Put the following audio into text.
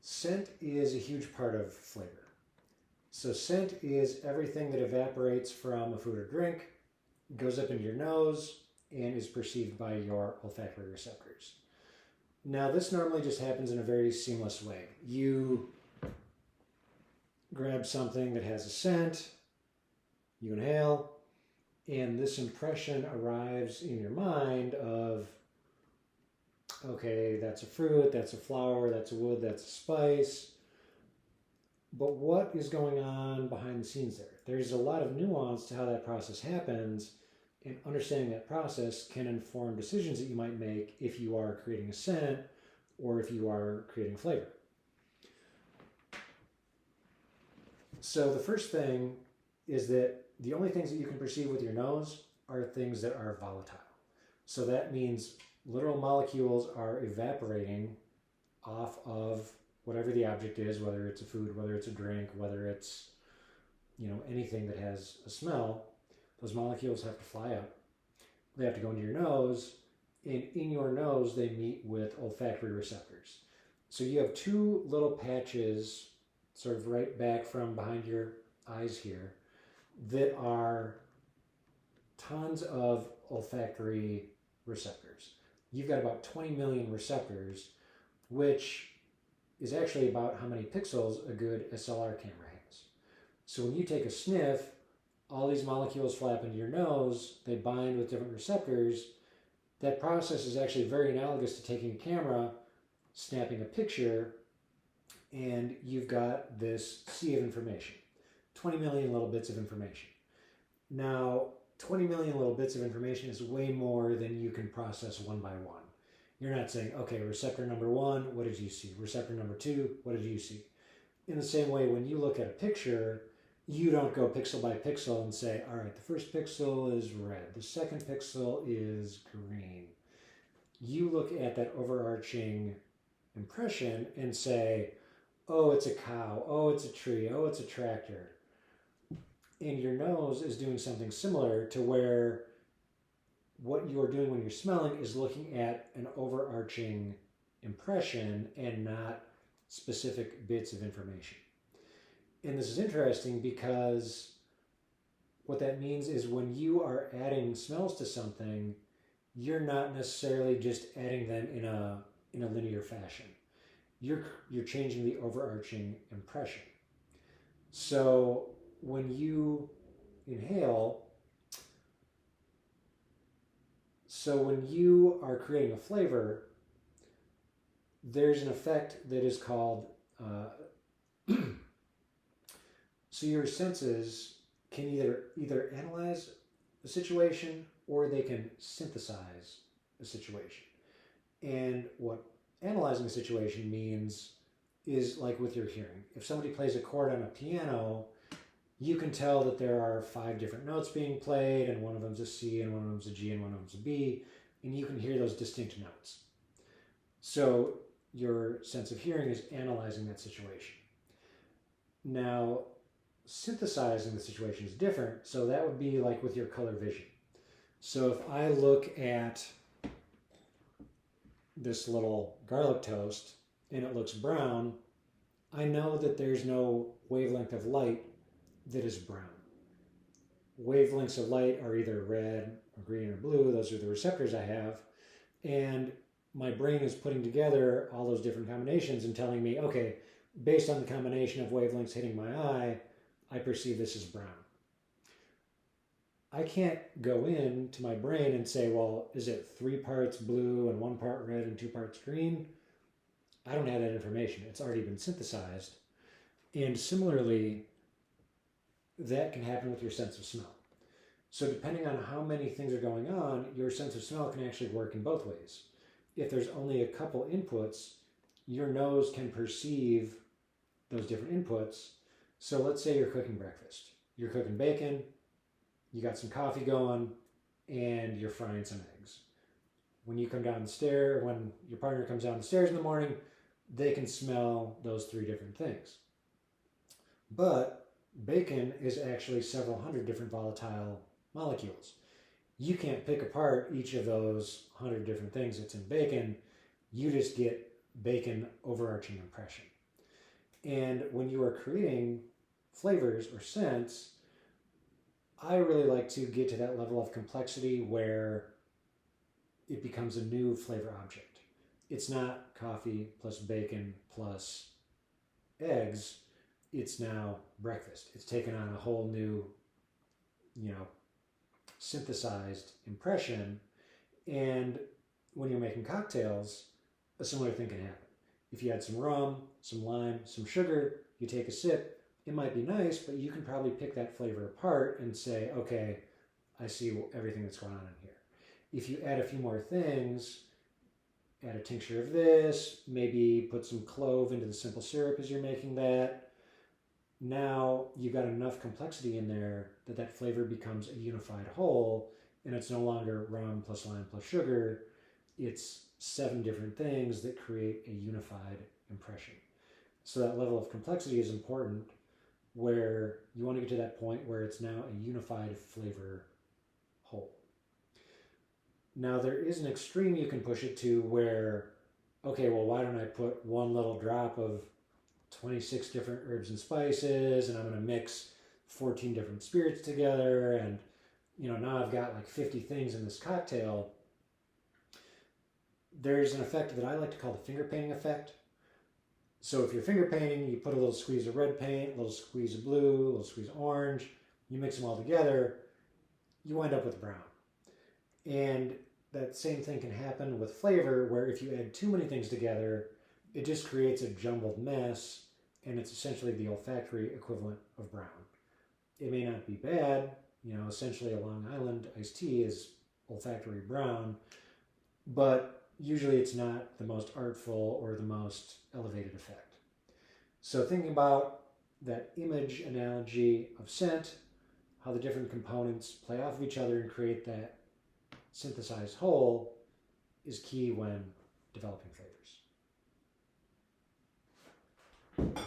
Scent is a huge part of flavor. So scent is everything that evaporates from a food or drink, goes up into your nose, and is perceived by your olfactory receptors. Now, this normally just happens in a very seamless way. You grab something that has a scent, you inhale, and this impression arrives in your mind of, okay, that's a fruit, that's a flower, that's a wood, that's a spice. But what is going on behind the scenes there? There's a lot of nuance to how that process happens, and understanding that process can inform decisions that you might make if you are creating a scent or if you are creating flavor. So the first thing is that the only things that you can perceive with your nose are things that are volatile. So that means literal molecules are evaporating off of whatever the object is, whether it's a food, whether it's a drink, whether it's, anything that has a smell. Those molecules have to fly up. They have to go into your nose, and in your nose they meet with olfactory receptors. So you have two little patches sort of right back from behind your eyes here that are tons of olfactory receptors. You've got about 20 million receptors, which is actually about how many pixels a good SLR camera has. So when you take a sniff, all these molecules fly up into your nose, they bind with different receptors. That process is actually very analogous to taking a camera, snapping a picture, and you've got this sea of information. 20 million little bits of information. Now, 20 million little bits of information is way more than you can process one by one. You're not saying, okay, receptor number 1, what did you see? Receptor number 2, what did you see? In the same way, when you look at a picture, you don't go pixel by pixel and say, all right, the first pixel is red, the second pixel is green. You look at that overarching impression and say, oh, it's a cow, oh, it's a tree, oh, it's a tractor. And your nose is doing something similar to where what you're doing when you're smelling is looking at an overarching impression and not specific bits of information. And this is interesting because what that means is when you are adding smells to something, you're not necessarily just adding them in a linear fashion. You're changing the overarching impression. So when you inhale, so when you are creating a flavor, there's an effect that is called, so your senses can either analyze a situation or they can synthesize a situation. And what analyzing a situation means is like with your hearing. If somebody plays a chord on a piano, you can tell that there are 5 different notes being played, and one of them's a C, and one of them's a G, and one of them's a B, and you can hear those distinct notes. So your sense of hearing is analyzing that situation. Now, synthesizing the situation is different, so that would be like with your color vision. So if I look at this little garlic toast and it looks brown, I know that there's no wavelength of light that is brown. Wavelengths of light are either red or green or blue. Those are the receptors I have. And my brain is putting together all those different combinations and telling me, okay, based on the combination of wavelengths hitting my eye, I perceive this as brown. I can't go into my brain and say, well, is it 3 parts blue and 1 part red and 2 parts green? I don't have that information. It's already been synthesized. And similarly, that can happen with your sense of smell. So depending on how many things are going on, your sense of smell can actually work in both ways. If there's only a couple inputs, your nose can perceive those different inputs. So let's say you're cooking breakfast. You're cooking bacon, you got some coffee going, and you're frying some eggs. When you come down the stairs, when your partner comes down the stairs in the morning, they can smell those 3 different things. But bacon is actually several hundred different volatile molecules. You can't pick apart each of those 100 different things that's in bacon. You just get bacon overarching impression. And when you are creating flavors or scents, I really like to get to that level of complexity where it becomes a new flavor object. It's not coffee plus bacon plus eggs. It's now breakfast. It's taken on a whole new, synthesized impression. And when you're making cocktails, a similar thing can happen. If you add some rum, some lime, some sugar, you take a sip, it might be nice, but you can probably pick that flavor apart and say, okay, I see everything that's going on in here. If you add a few more things, add a tincture of this, maybe put some clove into the simple syrup as you're making that, now you've got enough complexity in there that that flavor becomes a unified whole, and it's no longer rum plus lime plus sugar. It's 7 different things that create a unified impression. So that level of complexity is important, where you want to get to that point where it's now a unified flavor whole. Now there is an extreme you can push it to where, okay, well, why don't I put one little drop of 26 different herbs and spices, and I'm going to mix 14 different spirits together, and now I've got like 50 things in this cocktail. There's an effect that I like to call the finger painting effect. So if you're finger painting, you put a little squeeze of red paint, a little squeeze of blue, a little squeeze of orange, you mix them all together, you wind up with brown. And that same thing can happen with flavor, where if you add too many things together, it just creates a jumbled mess, and it's essentially the olfactory equivalent of brown. It may not be bad, essentially a Long Island iced tea is olfactory brown, but usually it's not the most artful or the most elevated effect. So thinking about that image analogy of scent, how the different components play off of each other and create that synthesized whole, is key when developing flavors.